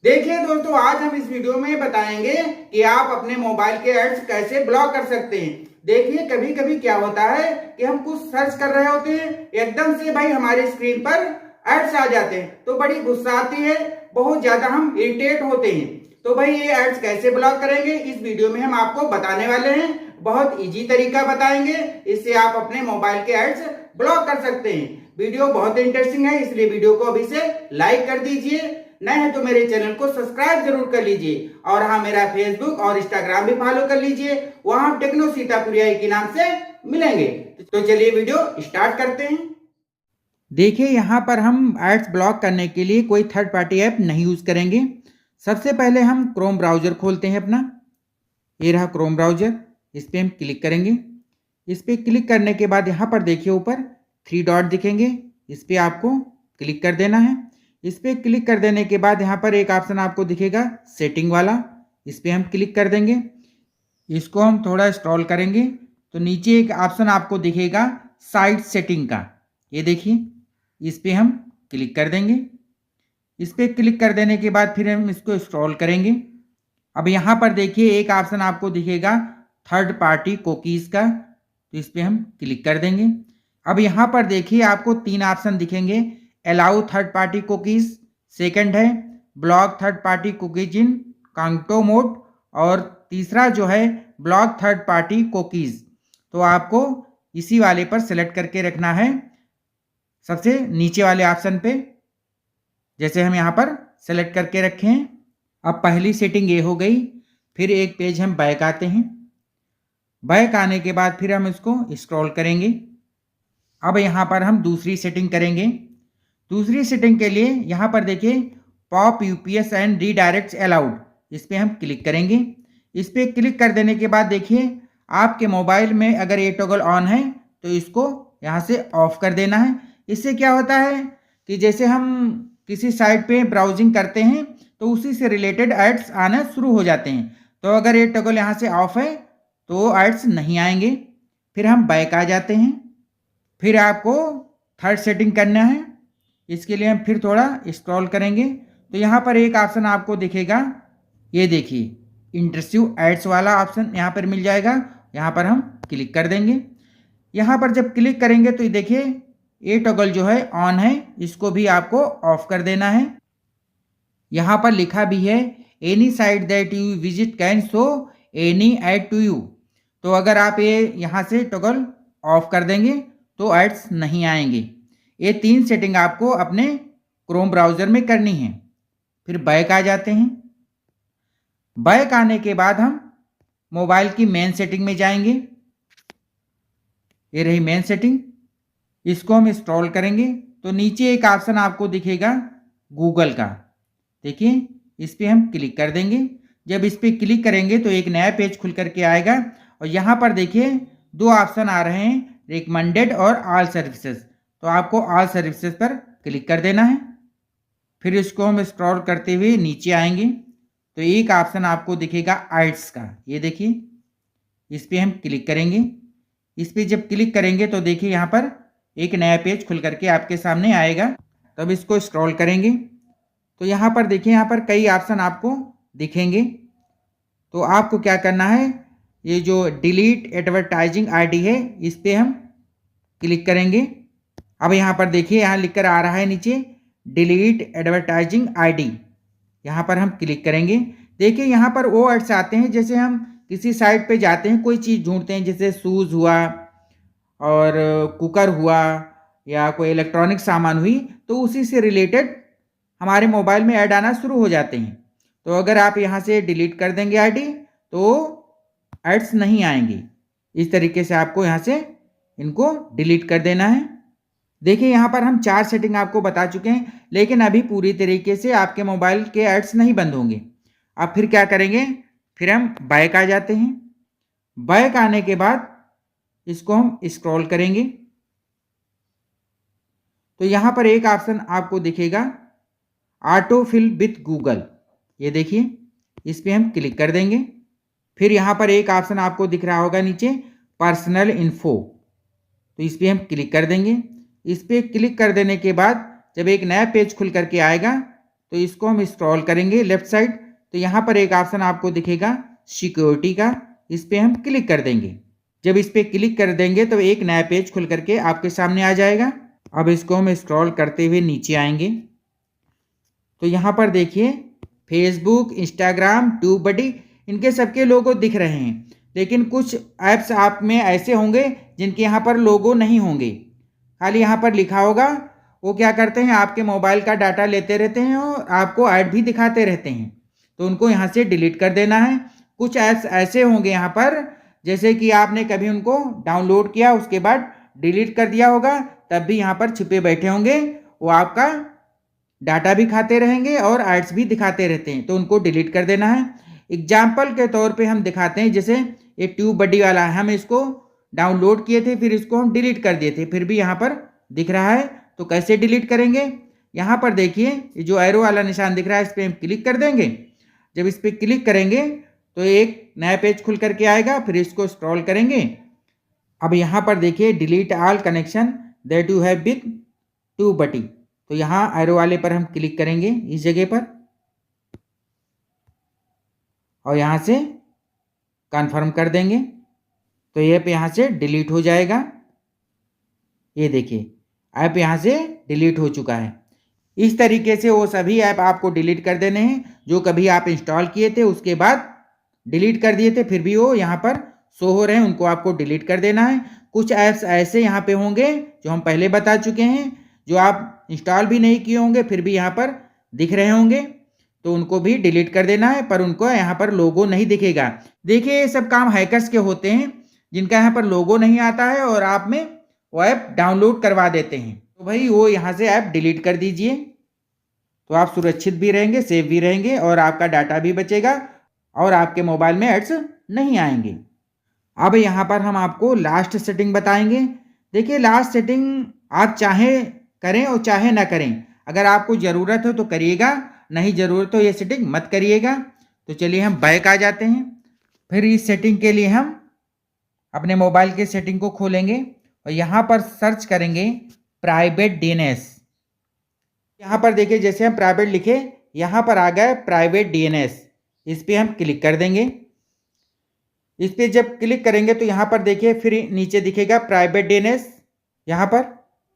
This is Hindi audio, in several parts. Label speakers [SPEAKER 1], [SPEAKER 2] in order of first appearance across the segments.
[SPEAKER 1] देखिए दोस्तों, आज हम इस वीडियो में बताएंगे कि आप अपने मोबाइल के एड्स कैसे ब्लॉक कर सकते हैं। देखिए, कभी कभी क्या होता है कि हम कुछ सर्च कर रहे होते हैं, एकदम से भाई हमारी स्क्रीन पर एड्स आ जाते हैं तो बड़ी गुस्सा आती है, बहुत ज्यादा हम इरिटेट होते हैं। तो भाई ये एड्स कैसे ब्लॉक करेंगे इस वीडियो में हम आपको बताने वाले हैं। बहुत इजी तरीका बताएंगे, इससे आप अपने मोबाइल के एड्स ब्लॉक कर सकते हैं। वीडियो बहुत इंटरेस्टिंग है, इसलिए वीडियो को अभी से लाइक कर दीजिए। नए हैं तो मेरे चैनल को सब्सक्राइब जरूर कर लीजिए और हाँ, मेरा फेसबुक और इंस्टाग्राम भी फॉलो कर लीजिए, वहां टेक्नो सीतापुरिया के नाम से मिलेंगे। तो चलिए वीडियो स्टार्ट करते हैं। देखिए, यहाँ पर हम एड्स ब्लॉक करने के लिए कोई थर्ड पार्टी ऐप नहीं यूज करेंगे। सबसे पहले हम क्रोम ब्राउजर खोलते हैं अपना। ये रहा क्रोम ब्राउजर, इस पर हम क्लिक करेंगे। इस पर क्लिक करने के बाद यहाँ पर देखिए ऊपर 3 डॉट दिखेंगे, इस पर आपको क्लिक कर देना है। इस पर क्लिक कर देने के बाद यहाँ पर एक ऑप्शन आपको दिखेगा सेटिंग वाला, इस पर हम क्लिक कर देंगे। इसको हम थोड़ा स्क्रॉल करेंगे तो नीचे एक ऑप्शन आपको दिखेगा साइट सेटिंग का, ये देखिए, इस पर हम क्लिक कर देंगे। इस पर क्लिक कर देने के बाद फिर हम इसको स्क्रॉल करेंगे। अब यहाँ पर देखिए एक ऑप्शन आपको दिखेगा थर्ड पार्टी कुकीज़ का, तो इस पर हम क्लिक कर देंगे। अब यहाँ पर देखिए आपको 3 ऑप्शन दिखेंगे, allow third party cookies, second है ब्लॉक थर्ड पार्टी कुकीज इन कॉन्टो मोड, और तीसरा जो है ब्लॉक थर्ड पार्टी कुकीज़। तो आपको इसी वाले पर सेलेक्ट करके रखना है, सबसे नीचे वाले ऑप्शन पे, जैसे हम यहाँ पर सेलेक्ट करके रखे हैं। अब पहली सेटिंग ये हो गई। फिर एक पेज हम बैक आते हैं। बैक आने के बाद फिर हम इसको स्क्रॉल करेंगे। अब यहाँ पर हम दूसरी सेटिंग करेंगे। दूसरी सेटिंग के लिए यहाँ पर देखिए pop UPS and redirects allowed, इस पर हम क्लिक करेंगे। इस पर क्लिक कर देने के बाद देखिए आपके मोबाइल में अगर ये टॉगल ऑन है तो इसको यहाँ से ऑफ कर देना है। इससे क्या होता है कि जैसे हम किसी साइट पे ब्राउजिंग करते हैं तो उसी से रिलेटेड एड्स आना शुरू हो जाते हैं। तो अगर ये टॉगल यहाँ से ऑफ है तो एड्स नहीं आएंगे। फिर हम बैक आ जाते हैं। फिर आपको थर्ड सेटिंग करना है, इसके लिए हम फिर थोड़ा स्क्रॉल करेंगे तो यहाँ पर एक ऑप्शन आपको दिखेगा, ये देखिए इंटरेस्टिव एड्स वाला ऑप्शन यहाँ पर मिल जाएगा। यहाँ पर हम क्लिक कर देंगे। यहाँ पर जब क्लिक करेंगे तो देखिए ये टॉगल जो है ऑन है, इसको भी आपको ऑफ कर देना है। यहाँ पर लिखा भी है any site that you visit can show any ad to you. तो अगर आप ये यहाँ से टॉगल ऑफ कर देंगे तो एड्स नहीं आएंगे। ये 3 सेटिंग आपको अपने क्रोम ब्राउज़र में करनी है। फिर बैक आ जाते हैं। बैक आने के बाद हम मोबाइल की मेन सेटिंग में जाएंगे। ये रही मेन सेटिंग, इसको हम स्क्रॉल करेंगे तो नीचे एक ऑप्शन आपको दिखेगा गूगल का, देखिए इस पर हम क्लिक कर देंगे। जब इस पर क्लिक करेंगे तो एक नया पेज खुल करके आएगा और यहाँ पर देखिए 2 ऑप्शन आ रहे हैं, रिकमेंडेड और ऑल सर्विसेज। तो आपको ऑल सर्विसेज पर क्लिक कर देना है। फिर इसको हम स्क्रॉल करते हुए नीचे आएंगे तो एक ऑप्शन आपको दिखेगा एड्स का, ये देखिए, इस पर हम क्लिक करेंगे। इस पर जब क्लिक करेंगे तो देखिए यहाँ पर एक नया पेज खुल करके आपके सामने आएगा। तब इसको स्क्रॉल करेंगे तो यहाँ पर देखिए यहाँ पर कई ऑप्शन आपको दिखेंगे। तो आपको क्या करना है, ये जो डिलीट एडवर्टाइजिंग आईडी है इस पर हम क्लिक करेंगे। अब यहाँ पर देखिए यहाँ लिखकर आ रहा है नीचे डिलीट एडवर्टाइजिंग आईडी, यहाँ पर हम क्लिक करेंगे। देखिए यहाँ पर वो एड्स आते हैं, जैसे हम किसी साइट पे जाते हैं, कोई चीज़ ढूंढते हैं, जैसे शूज़ हुआ और कुकर हुआ या कोई इलेक्ट्रॉनिक सामान हुई, तो उसी से रिलेटेड हमारे मोबाइल में ऐड आना शुरू हो जाते हैं। तो अगर आप यहाँ से डिलीट कर देंगे आईडी तो एड्स नहीं आएंगे। इस तरीके से आपको यहाँ से इनको डिलीट कर देना है। देखिए यहाँ पर हम 4 सेटिंग आपको बता चुके हैं, लेकिन अभी पूरी तरीके से आपके मोबाइल के एड्स नहीं बंद होंगे। अब फिर क्या करेंगे, फिर हम बैक आ जाते हैं। बैक आने के बाद इसको हम स्क्रॉल करेंगे तो यहाँ पर एक ऑप्शन आपको दिखेगा ऑटो फिल विथ गूगल, ये देखिए, इस पर हम क्लिक कर देंगे। फिर यहाँ पर एक ऑप्शन आपको दिख रहा होगा नीचे पर्सनल इन्फो, तो इस पर हम क्लिक कर देंगे। इस पर क्लिक कर देने के बाद जब एक नया पेज खुल करके आएगा तो इसको हम स्क्रॉल करेंगे लेफ्ट साइड, तो यहाँ पर एक ऑप्शन आपको दिखेगा सिक्योरिटी का, इस पर हम क्लिक कर देंगे। जब इस पर क्लिक कर देंगे तो एक नया पेज खुल करके आपके सामने आ जाएगा। अब इसको हम स्क्रॉल करते हुए नीचे आएंगे, तो यहाँ पर देखिए फेसबुक, इंस्टाग्राम, ट्यूबबडी, इनके सबके लोगो दिख रहे हैं, लेकिन कुछ ऐप्स आप में ऐसे होंगे जिनके यहाँ पर लोगो नहीं होंगे, खाली यहाँ पर लिखा होगा। वो क्या करते हैं, आपके मोबाइल का डाटा लेते रहते हैं और आपको ऐड भी दिखाते रहते हैं, तो उनको यहाँ से डिलीट कर देना है। कुछ ऐप्स ऐसे होंगे यहाँ पर, जैसे कि आपने कभी उनको डाउनलोड किया उसके बाद डिलीट कर दिया होगा, तब भी यहाँ पर छिपे बैठे होंगे, वो आपका डाटा भी खाते रहेंगे और एड्स भी दिखाते रहते हैं, तो उनको डिलीट कर देना है। एग्जाम्पल के तौर पे हम दिखाते हैं, जैसे ये ट्यूबबडी वाला है, हम इसको डाउनलोड किए थे, फिर इसको हम डिलीट कर दिए थे, फिर भी यहाँ पर दिख रहा है, तो कैसे डिलीट करेंगे। यहाँ पर देखिए ये जो एरो वाला निशान दिख रहा है, इस पर हम क्लिक कर देंगे। जब इस पर क्लिक करेंगे तो एक नया पेज खुल करके आएगा, फिर इसको स्क्रॉल करेंगे। अब यहाँ पर देखिए delete all connection that you have with TubeBuddy, तो यहाँ एरो वाले पर हम क्लिक करेंगे इस जगह पर, और यहाँ से कन्फर्म कर देंगे, तो ये पे यहाँ से डिलीट हो जाएगा। ये देखिए ऐप यहाँ से डिलीट हो चुका है। इस तरीके से वो सभी ऐप आपको डिलीट कर देने हैं जो कभी आप इंस्टॉल किए थे उसके बाद डिलीट कर दिए थे, फिर भी वो यहाँ पर शो हो रहे हैं, उनको आपको डिलीट कर देना है। कुछ ऐप्स ऐसे यहाँ पे होंगे जो हम पहले बता चुके हैं, जो आप इंस्टॉल भी नहीं किए होंगे फिर भी यहाँ पर दिख रहे होंगे, तो उनको भी डिलीट कर देना है, पर उनको यहाँ पर लोगो नहीं दिखेगा। देखिए ये सब काम हैकर्स के होते हैं, जिनका यहाँ पर लोगो नहीं आता है और आप में वो ऐप डाउनलोड करवा देते हैं, तो भाई वो यहाँ से ऐप डिलीट कर दीजिए, तो आप सुरक्षित भी रहेंगे, सेफ भी रहेंगे, और आपका डाटा भी बचेगा और आपके मोबाइल में एड्स नहीं आएंगे। अब यहाँ पर हम आपको लास्ट सेटिंग बताएंगे। देखिए लास्ट सेटिंग आप चाहे करें और चाहे ना करें, अगर आपको ज़रूरत हो तो करिएगा, नहीं ज़रूरत हो ये सेटिंग मत करिएगा। तो चलिए हम बैक आ जाते हैं। फिर इस सेटिंग के लिए हम अपने मोबाइल के सेटिंग को खोलेंगे और यहाँ पर सर्च करेंगे प्राइवेट डीएनएस। यहाँ पर देखिए जैसे हम प्राइवेट लिखे, यहाँ पर आ गए प्राइवेट डीएनएस, इस पर हम क्लिक कर देंगे। इस पर जब क्लिक करेंगे तो यहाँ पर देखिए फिर नीचे दिखेगा प्राइवेट डीएनएस, यहाँ पर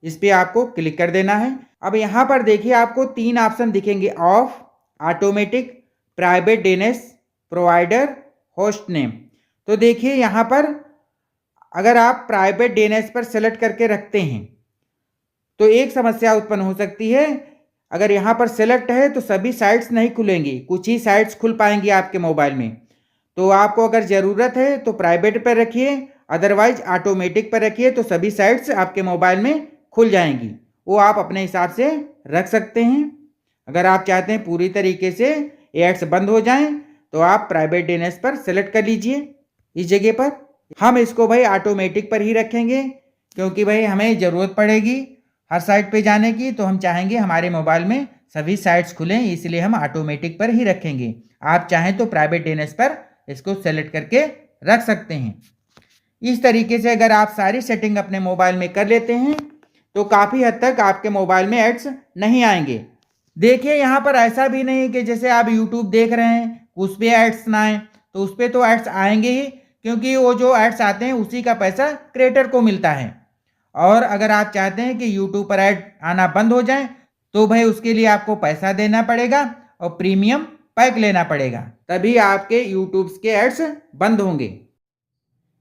[SPEAKER 1] इस पर आपको क्लिक कर देना है। अब यहाँ पर देखिए आपको 3 ऑप्शन दिखेंगे, of, automatic, private DNS provider, host name. तो देखिए यहाँ पर अगर आप प्राइवेट डीएनएस पर सेलेक्ट करके रखते हैं तो एक समस्या उत्पन्न हो सकती है। अगर यहाँ पर सेलेक्ट है तो सभी साइट्स नहीं खुलेंगी, कुछ ही साइट्स खुल पाएंगी आपके मोबाइल में। तो आपको अगर ज़रूरत है तो प्राइवेट पर रखिए, अदरवाइज ऑटोमेटिक पर रखिए, तो सभी साइट्स आपके मोबाइल में खुल जाएंगी। वो आप अपने हिसाब से रख सकते हैं। अगर आप चाहते हैं पूरी तरीके से एड्स बंद हो जाएं तो आप प्राइवेट डीएनएस पर सेलेक्ट कर लीजिए इस जगह पर। हम इसको भाई ऑटोमेटिक पर ही रखेंगे, क्योंकि भाई हमें ज़रूरत पड़ेगी हर साइट पे जाने की, तो हम चाहेंगे हमारे मोबाइल में सभी साइट्स खुलें, इसलिए हम ऑटोमेटिक पर ही रखेंगे। आप चाहें तो प्राइवेट डीएनएस पर इसको सेलेक्ट करके रख सकते हैं। इस तरीके से अगर आप सारी सेटिंग अपने मोबाइल में कर लेते हैं तो काफ़ी हद तक आपके मोबाइल में एड्स नहीं आएंगे। देखिए यहाँ पर ऐसा भी नहीं कि जैसे आप यूट्यूब देख रहे हैं उस पर एड्स ना आए, तो उस पर तो एड्स आएंगे ही, क्योंकि वो जो एड्स आते हैं उसी का पैसा क्रिएटर को मिलता है। और अगर आप चाहते हैं कि यूट्यूब पर ऐड आना बंद हो जाए तो भाई उसके लिए आपको पैसा देना पड़ेगा और प्रीमियम पैक लेना पड़ेगा, तभी आपके यूट्यूब के एड्स बंद होंगे।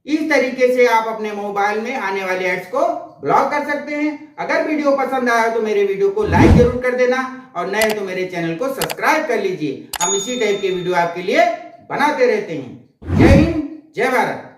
[SPEAKER 1] इस तरीके से आप अपने मोबाइल में आने वाले एड्स को ब्लॉक कर सकते हैं। अगर वीडियो पसंद आया तो मेरे वीडियो को लाइक जरूर कर देना, और नए तो मेरे चैनल को सब्सक्राइब कर लीजिए। हम इसी टाइप के वीडियो आपके लिए बनाते रहते हैं। जय हिंद, जय भारत।